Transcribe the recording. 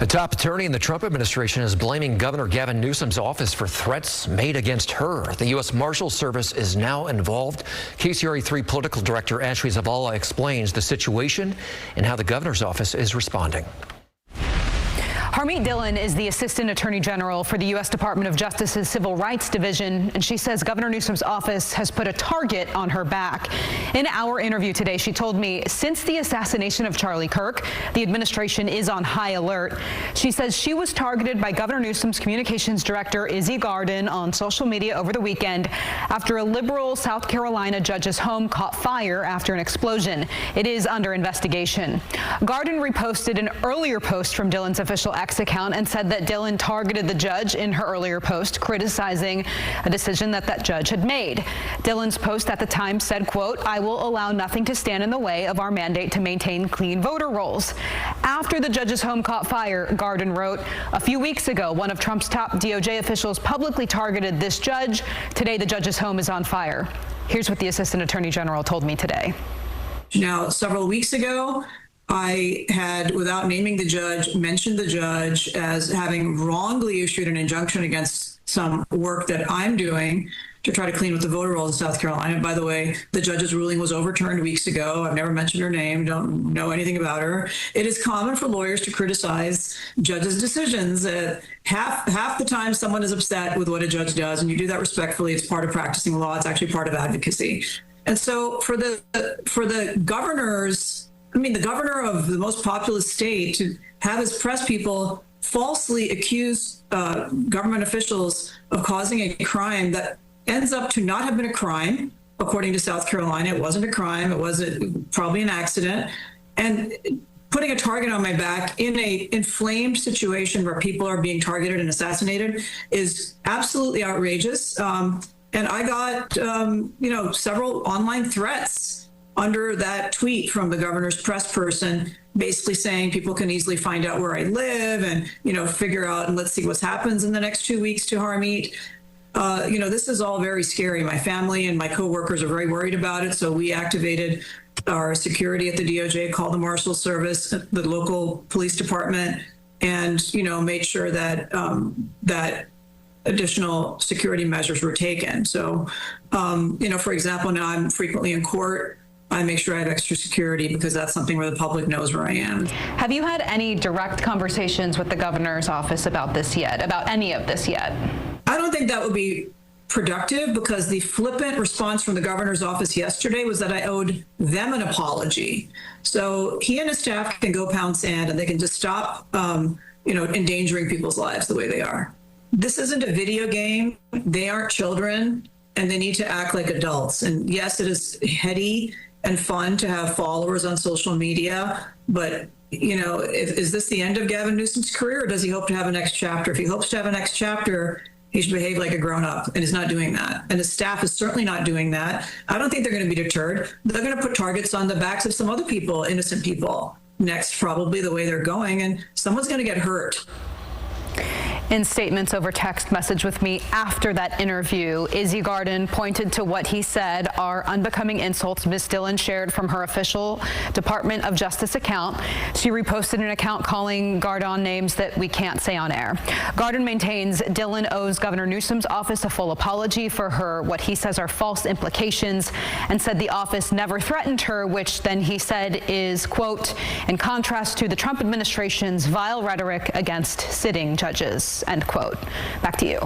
The top attorney in the Trump administration is blaming Governor Gavin Newsom's office for threats made against her. The U.S. Marshals Service is now involved. KCRA3 political director Ashley Zavala explains the situation and how the governor's office is responding. Harmeet Dillon is the Assistant Attorney General for the U.S. Department of Justice's Civil Rights Division, and she says Governor Newsom's office has put a target on her back. In our interview today, she told me since the assassination of Charlie Kirk, the administration is on high alert. She says she was targeted by Governor Newsom's communications director, Izzy Garden, on social media over the weekend after a liberal South Carolina judge's home caught fire after an explosion. It is under investigation. Garden reposted an earlier post from Dillon's official X account and said that Dillon targeted the judge in her earlier post, criticizing a decision that judge had made. Dillon's post at the time said, quote, "I will allow nothing to stand in the way of our mandate to maintain clean voter rolls." After the judge's home caught fire, Garden wrote, "A few weeks ago, one of Trump's top DOJ officials publicly targeted this judge. Today, the judge's home is on fire." Here's what the Assistant Attorney General told me today. Now, several weeks ago, I had, without naming the judge, mentioned the judge as having wrongly issued an injunction against some work that I'm doing to try to clean up the voter rolls in South Carolina. By the way, the judge's ruling was overturned weeks ago. I've never mentioned her name, don't know anything about her. It is common for lawyers to criticize judges' decisions. Half the time someone is upset with what a judge does, and you do that respectfully. It's part of practicing law. It's actually part of advocacy. And so for the governors, the governor of the most populous state, to have his press people falsely accuse government officials of causing a crime that ends up to not have been a crime, according to South Carolina. It wasn't a crime. It was probably an accident. And putting a target on my back in a inflamed situation where people are being targeted and assassinated is absolutely outrageous. And I got, several online threats under that tweet from the governor's press person, basically saying people can easily find out where I live and, figure out, and let's see what happens in the next 2 weeks to Harmeet. This is all very scary. My family and my coworkers are very worried about it. So we activated our security at the DOJ, called the Marshals Service, the local police department, and, made sure that that additional security measures were taken. So, for example, now I'm frequently in court. I make sure I have extra security because that's something where the public knows where I am. Have you had any direct conversations with the governor's office about this yet, about any of this yet? I don't think that would be productive because the flippant response from the governor's office yesterday was that I owed them an apology. So he and his staff can go pound sand and they can just stop, endangering people's lives the way they are. This isn't a video game. They aren't children and they need to act like adults. And yes, it is heady and fun to have followers on social media, but is this the end of Gavin Newsom's career, or does he hope to have a next chapter? If he hopes to have a next chapter, he should behave like a grown-up, and is not doing that. And his staff is certainly not doing that. I don't think they're going to be deterred. They're going to put targets on the backs of some other people, innocent people, next, probably the way they're going, and someone's going to get hurt. In statements over text message with me after that interview, Izzy Garden pointed to what he said are unbecoming insults Ms. Dillon shared from her official Department of Justice account. She reposted an account calling Garden names that we can't say on air. Garden maintains Dillon owes Governor Newsom's office a full apology for her what he says are false implications, and said the office never threatened her, which then he said is, quote, in contrast to the Trump administration's vile rhetoric against sitting judges. End quote. Back to you.